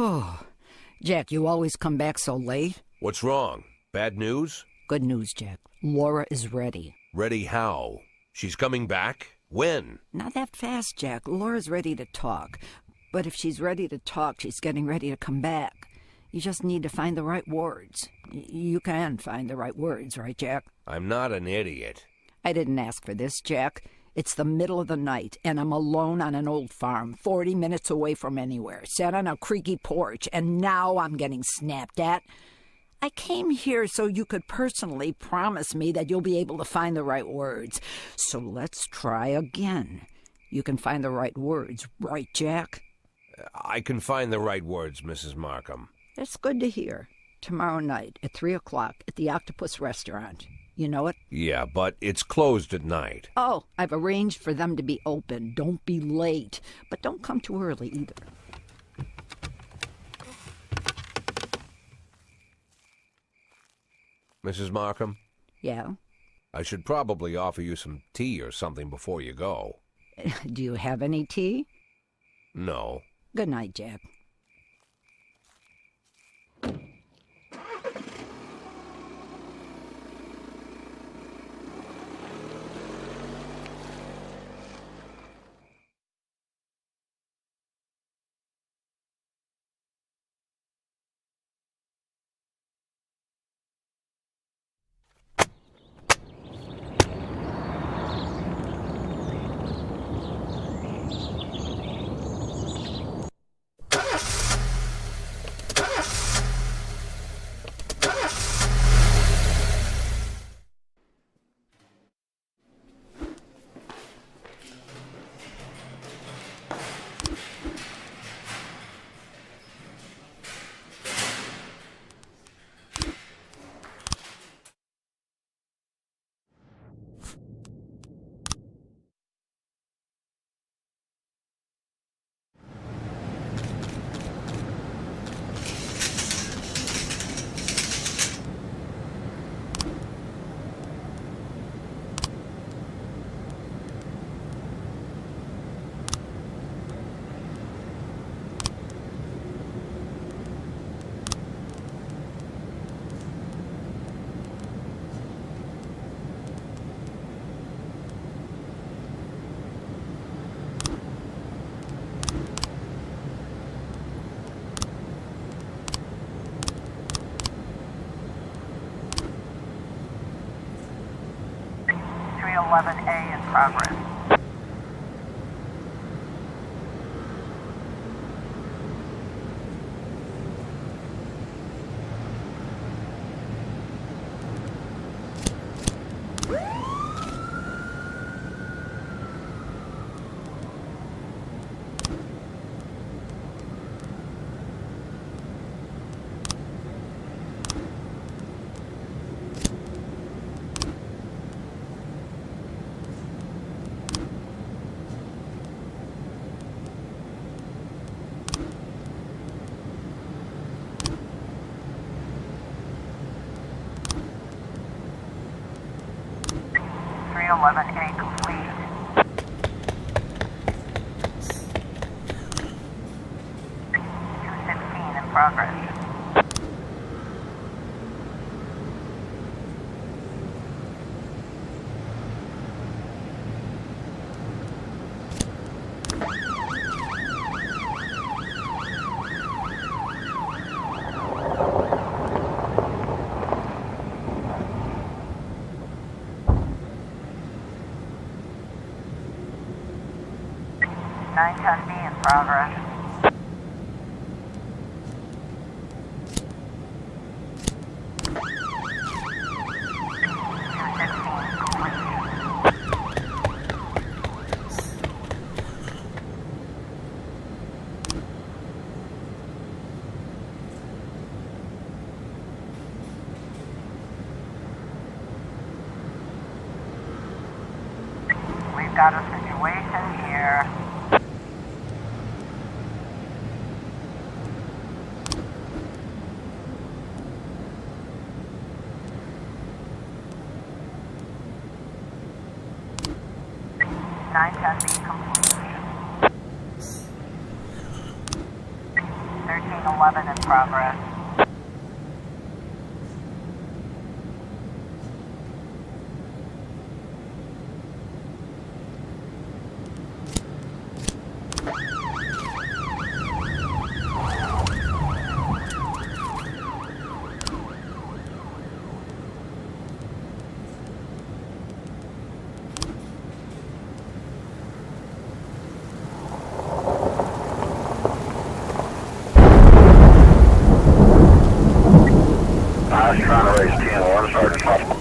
Oh, Jack, you always come back so late. What's wrong? Bad news? Good news, Jack. Laura is ready. Ready how? She's coming back? When? Not that fast, Jack. Laura's ready to talk. But if she's ready to talk, she's getting ready to come back. You just need to find the right words. You can find the right words, right, Jack? I'm not an idiot. I didn't ask for this, Jack. It's the middle of the night, and I'm alone on an old farm, 40 minutes away from anywhere, sat on a creaky porch, and now I'm getting snapped at. I came here so you could personally promise me that you'll be able to find the right words. So let's try again. You can find the right words, right, Jack? I can find the right words, Mrs. Markham. That's good to hear. Tomorrow night at 3 o'clock at the Octopus Restaurant. You know it? Yeah, but it's closed at night. Oh, I've arranged for them to be open. Don't be late. But don't come too early either. Mrs. Markham? Yeah? I should probably offer you some tea or something before you go. Do you have any tea? No. Good night, Jack. A in progress. A complete. 216 in progress. B in progress. We've got a situation here. B complete. 1311 in progress. I was trying to raise 10-1, Sergeant Possible.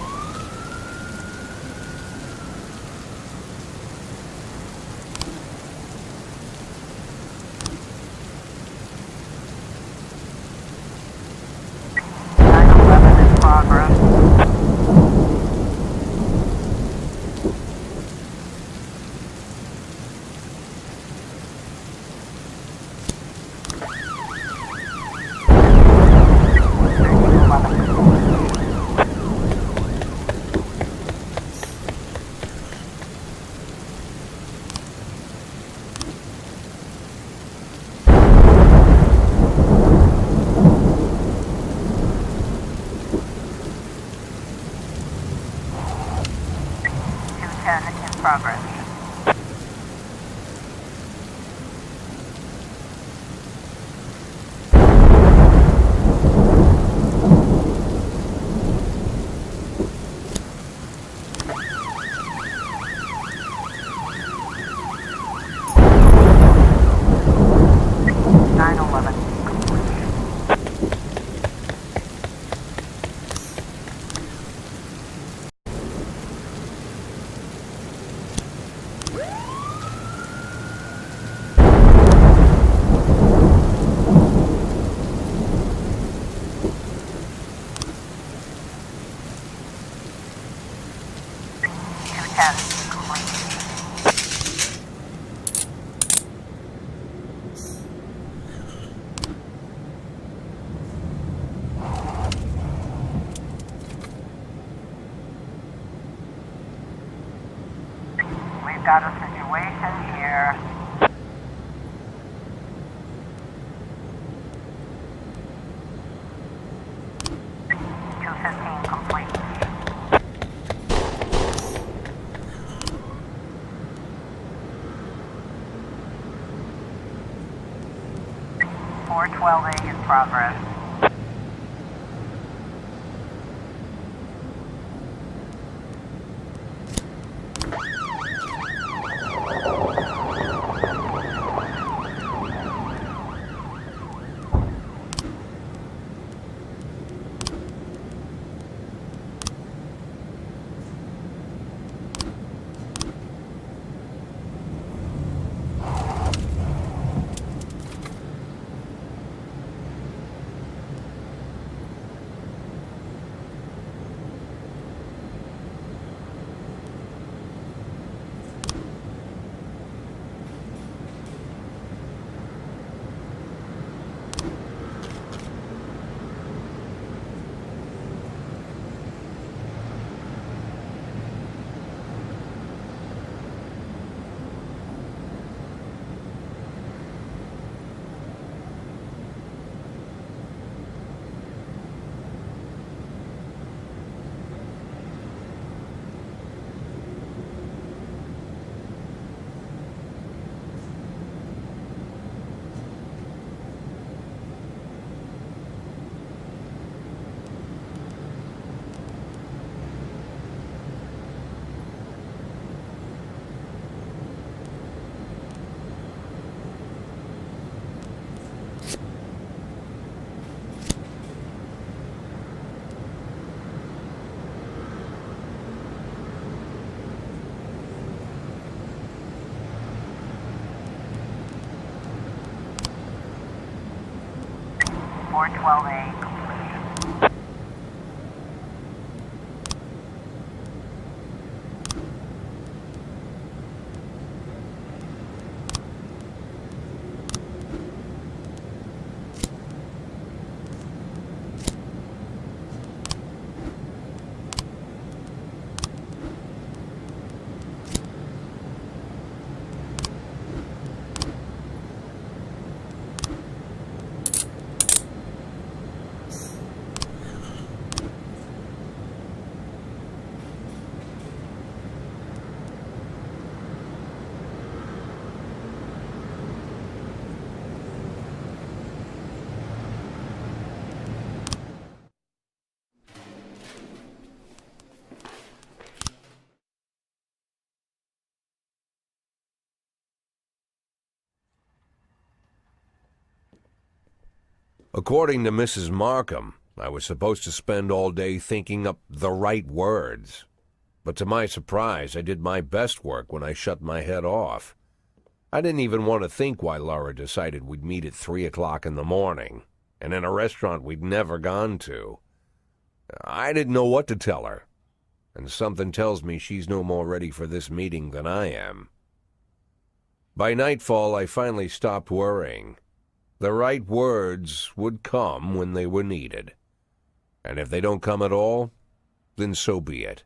In progress. In progress. We've got a situation here. Complete. 412A in progress. According to Mrs. Markham, I was supposed to spend all day thinking up the right words. But to my surprise, I did my best work when I shut my head off. I didn't even want to think why Laura decided we'd meet at 3 o'clock in the morning, and in a restaurant we'd never gone to. I didn't know what to tell her, and something tells me she's no more ready for this meeting than I am. By nightfall, I finally stopped worrying. The right words would come when they were needed. And if they don't come at all, then so be it.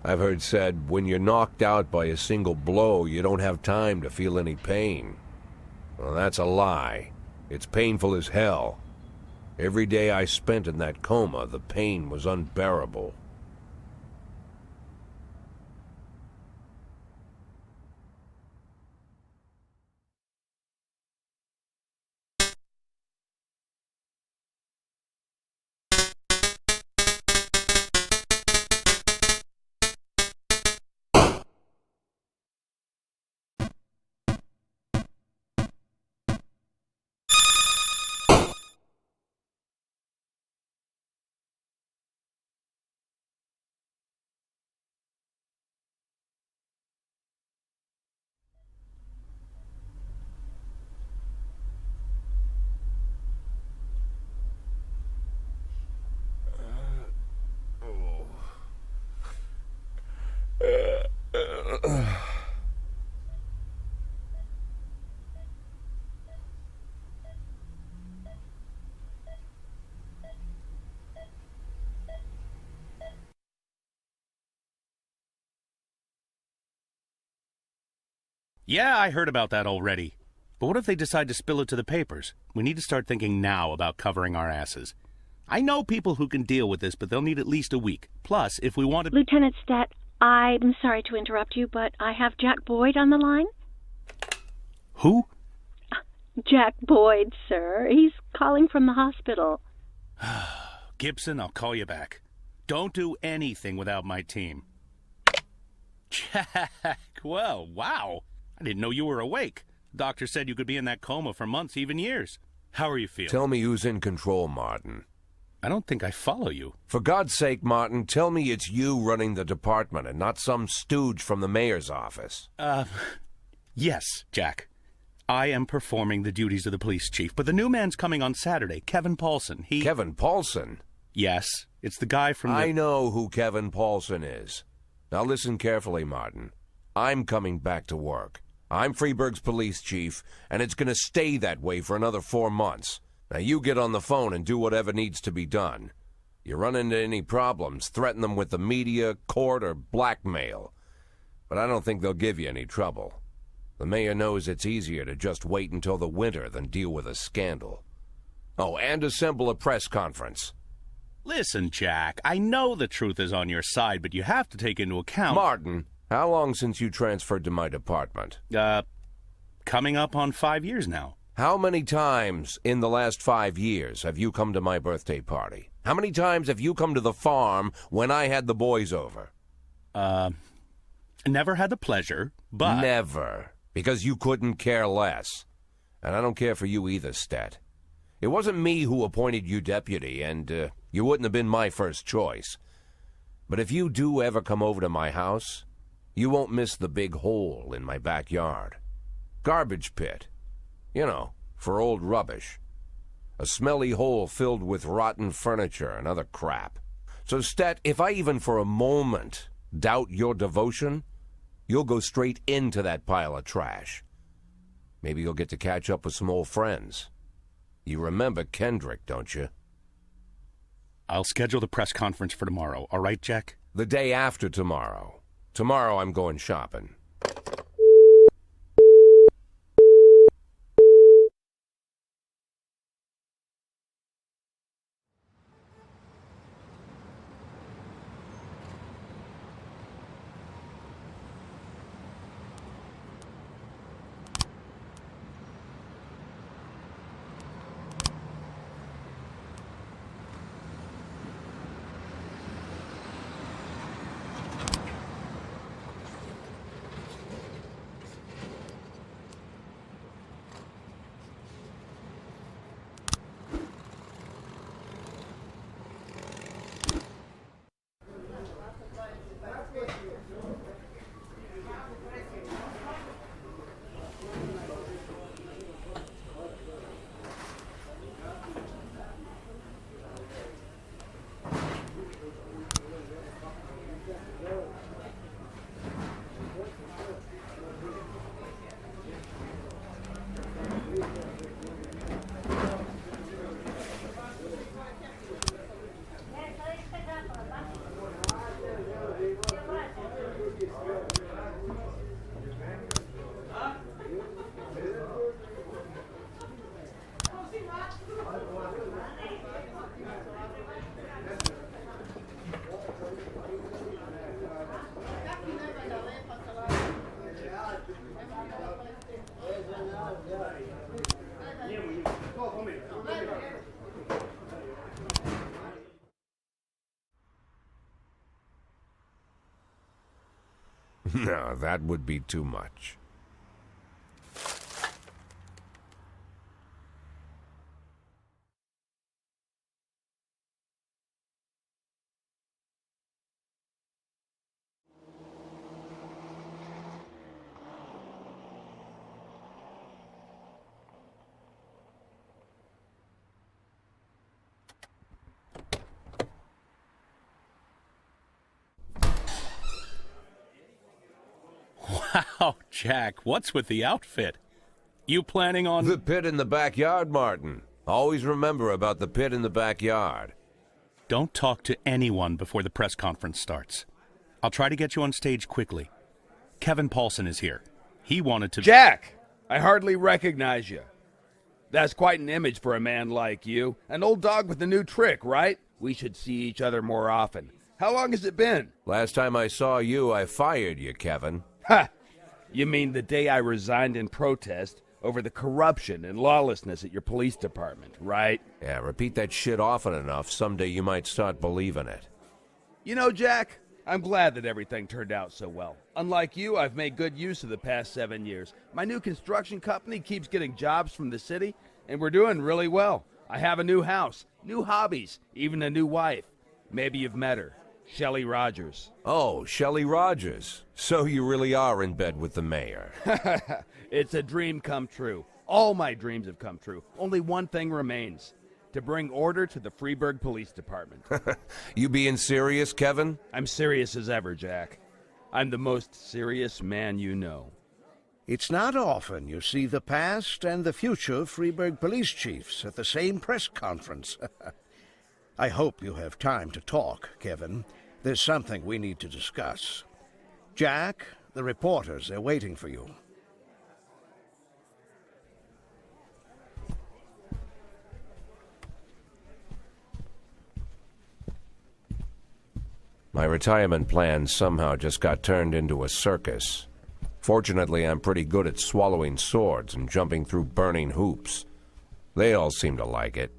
I've heard said, when you're knocked out by a single blow, you don't have time to feel any pain. Well, that's a lie. It's painful as hell. Every day I spent in that coma, the pain was unbearable. Yeah, I heard about that already. But what if they decide to spill it to the papers? We need to start thinking now about covering our asses. I know people who can deal with this, but they'll need at least a week. Plus, if we want to... Lieutenant Stat, I'm sorry to interrupt you, but I have Jack Boyd on the line. Who? Jack Boyd, sir. He's calling from the hospital. Gibson, I'll call you back. Don't do anything without my team. Jack, well, wow. I didn't know you were awake. Doctor said you could be in that coma for months, even years. How are you feeling? Tell me who's in control, Martin. I don't think I follow you. For God's sake, Martin, tell me it's you running the department and not some stooge from the mayor's office. Yes, Jack. I am performing the duties of the police chief, but the new man's coming on Saturday, Kevin Paulson. Kevin Paulson? Yes, it's the guy from the... I know who Kevin Paulson is. Now listen carefully, Martin. I'm coming back to work. I'm Freeburg's police chief, and it's going to stay that way for another 4 months. Now you get on the phone and do whatever needs to be done. You run into any problems, threaten them with the media, court, or blackmail. But I don't think they'll give you any trouble. The mayor knows it's easier to just wait until the winter than deal with a scandal. Oh, and assemble a press conference. Listen, Jack, I know the truth is on your side, but you have to take into account... Martin, how long since you transferred to my department? Coming up on 5 years now. How many times in the last 5 years have you come to my birthday party? How many times have you come to the farm when I had the boys over? Never had the pleasure, but... Never. Because you couldn't care less. And I don't care for you either, Stat. It wasn't me who appointed you deputy, and you wouldn't have been my first choice. But if you do ever come over to my house, you won't miss the big hole in my backyard. Garbage pit. You know, for old rubbish. A smelly hole filled with rotten furniture and other crap. So, Stat, if I even for a moment doubt your devotion, you'll go straight into that pile of trash. Maybe you'll get to catch up with some old friends. You remember Kendrick, don't you? I'll schedule the press conference for tomorrow, all right, Jack? The day after tomorrow. Tomorrow I'm going shopping. No, that would be too much. Wow, Jack, what's with the outfit? You planning on... The pit in the backyard, Martin. Always remember about the pit in the backyard. Don't talk to anyone before the press conference starts. I'll try to get you on stage quickly. Kevin Paulson is here. He wanted to... Jack! I hardly recognize you. That's quite an image for a man like you. An old dog with a new trick, right? We should see each other more often. How long has it been? Last time I saw you, I fired you, Kevin. Ha! You mean the day I resigned in protest over the corruption and lawlessness at your police department, right? Yeah, repeat that shit often enough, someday you might start believing it. You know, Jack, I'm glad that everything turned out so well. Unlike you, I've made good use of the past 7 years. My new construction company keeps getting jobs from the city, and we're doing really well. I have a new house, new hobbies, even a new wife. Maybe you've met her. Shelley Rogers. Oh, Shelley Rogers. So you really are in bed with the mayor. It's a dream come true. All my dreams have come true. Only one thing remains. To bring order to the Freeburg Police Department. You being serious, Kevin? I'm serious as ever, Jack. I'm the most serious man you know. It's not often you see the past and the future Freeburg police chiefs at the same press conference. I hope you have time to talk, Kevin. There's something we need to discuss. Jack, the reporters are waiting for you. My retirement plan somehow just got turned into a circus. Fortunately, I'm pretty good at swallowing swords and jumping through burning hoops. They all seem to like it.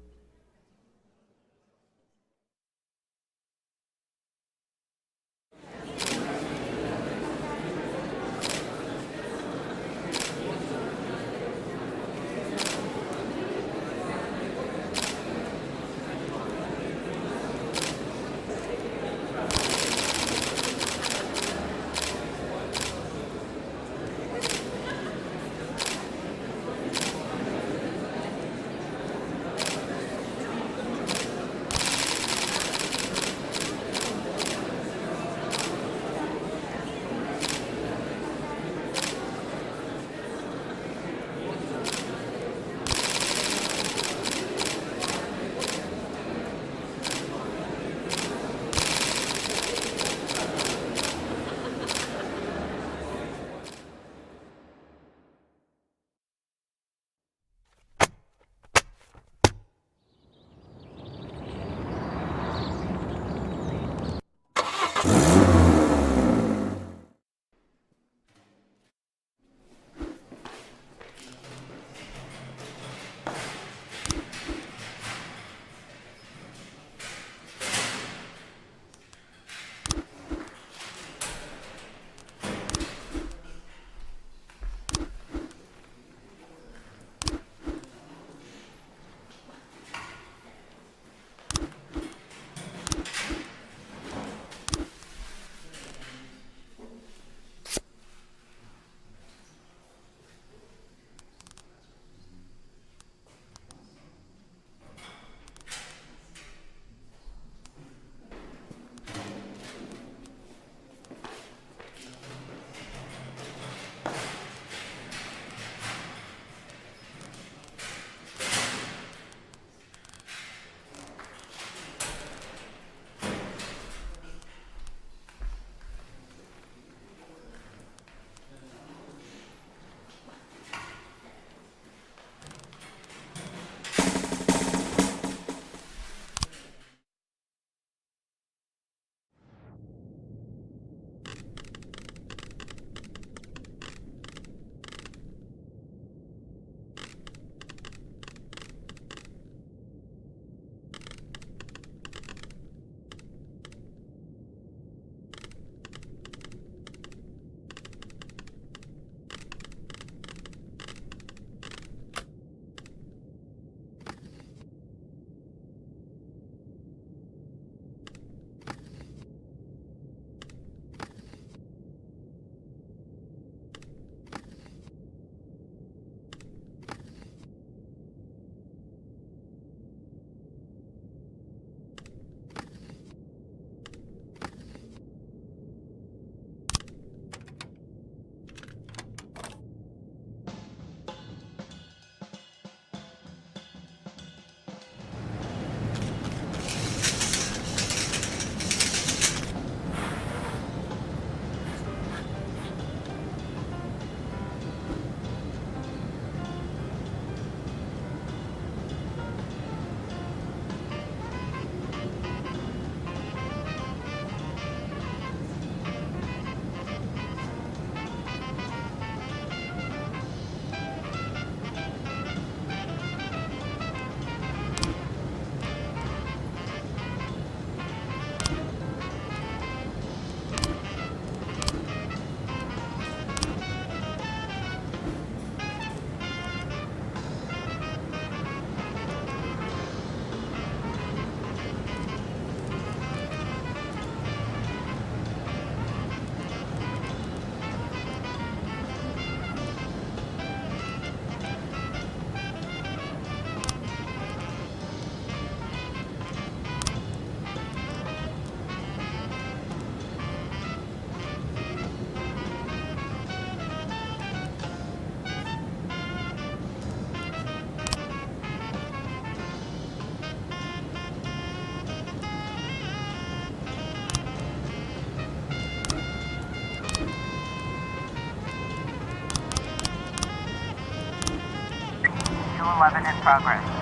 progress.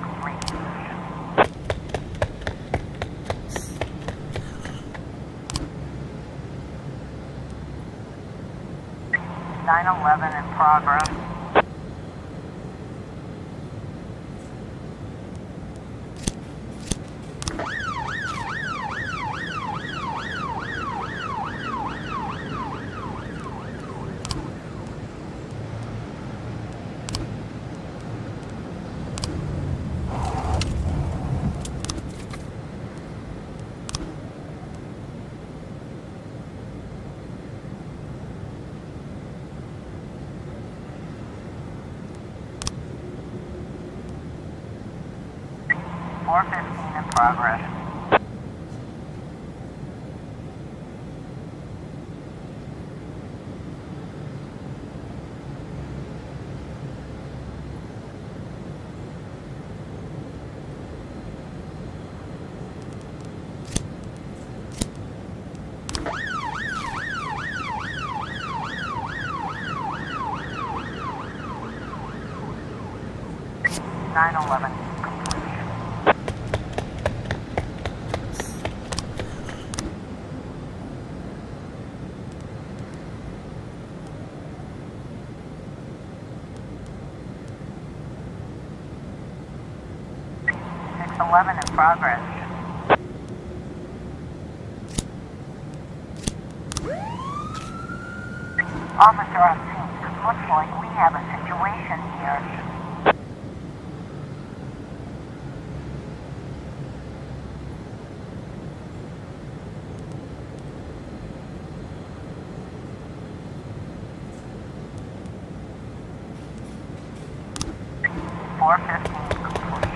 Complete. 911 in progress. .415 in progress. .911 complete. .611 in progress. Officer on scene, looks like we have a situation here. .415 complete.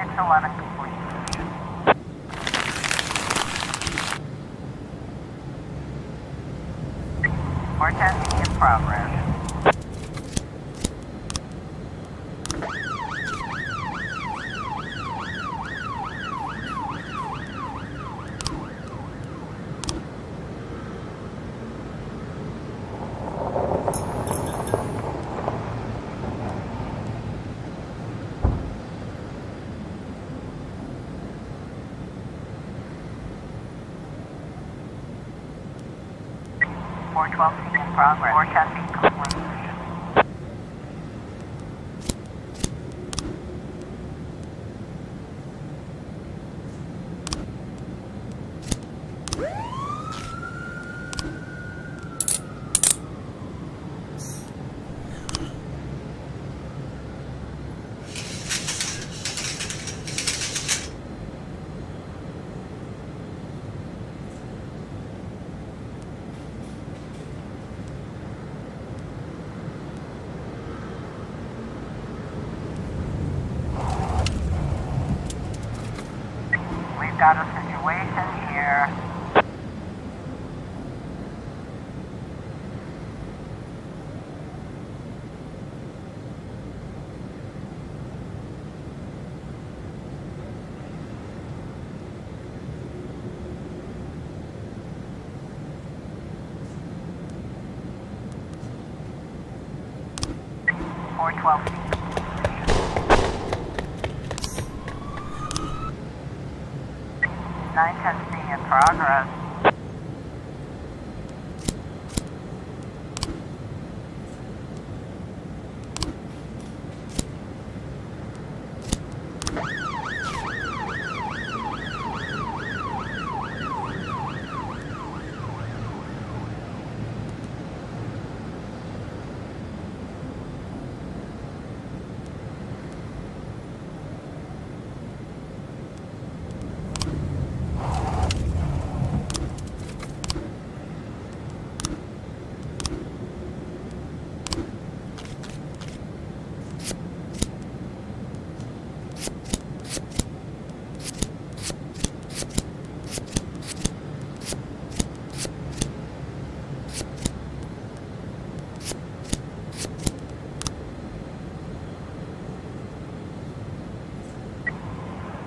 .611 complete. .410 in progress. 412C in progress. 410B complete. Got a situation here. Four 12. 910C in progress.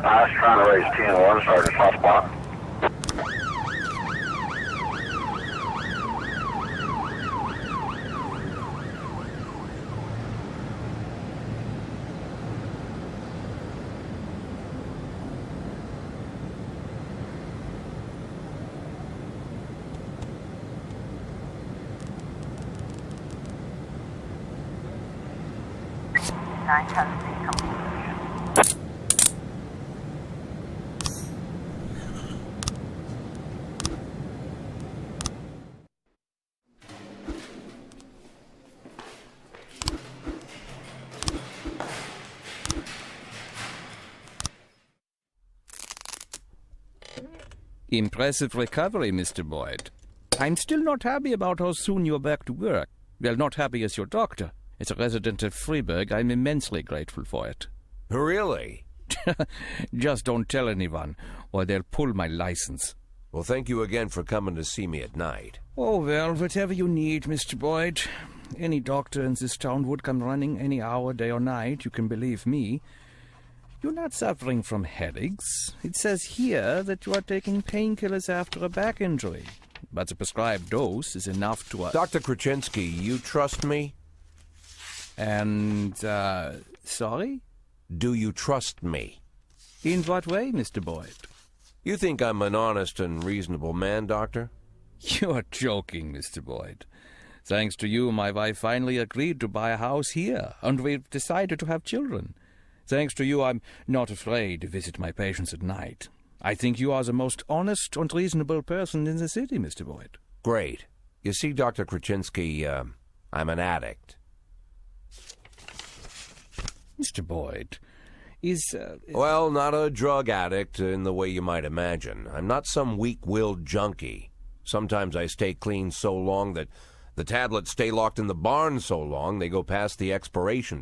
I was trying to raise 10-1, Sergeant, hot spot. Impressive recovery, Mr. Boyd. I'm still not happy about how soon you're back to work. Well, not happy as your doctor. As a resident of Freeburg, I'm immensely grateful for it. Really? Just don't tell anyone, or they'll pull my license. Well, thank you again for coming to see me at night. Oh, well, whatever you need, Mr. Boyd. Any doctor in this town would come running any hour, day or night, you can believe me. You're not suffering from headaches. It says here that you are taking painkillers after a back injury. But the prescribed dose is enough to... Dr. Krasinski, you trust me? And, sorry? Do you trust me? In what way, Mr. Boyd? You think I'm an honest and reasonable man, Doctor? You're joking, Mr. Boyd. Thanks to you, my wife finally agreed to buy a house here, and we've decided to have children. Thanks to you, I'm not afraid to visit my patients at night. I think you are the most honest and reasonable person in the city, Mr. Boyd. Great. You see, Dr. Krasinski, I'm an addict. Mr. Boyd, is... Well, not a drug addict in the way you might imagine. I'm not some weak-willed junkie. Sometimes I stay clean so long that the tablets stay locked in the barn so long they go past the expiration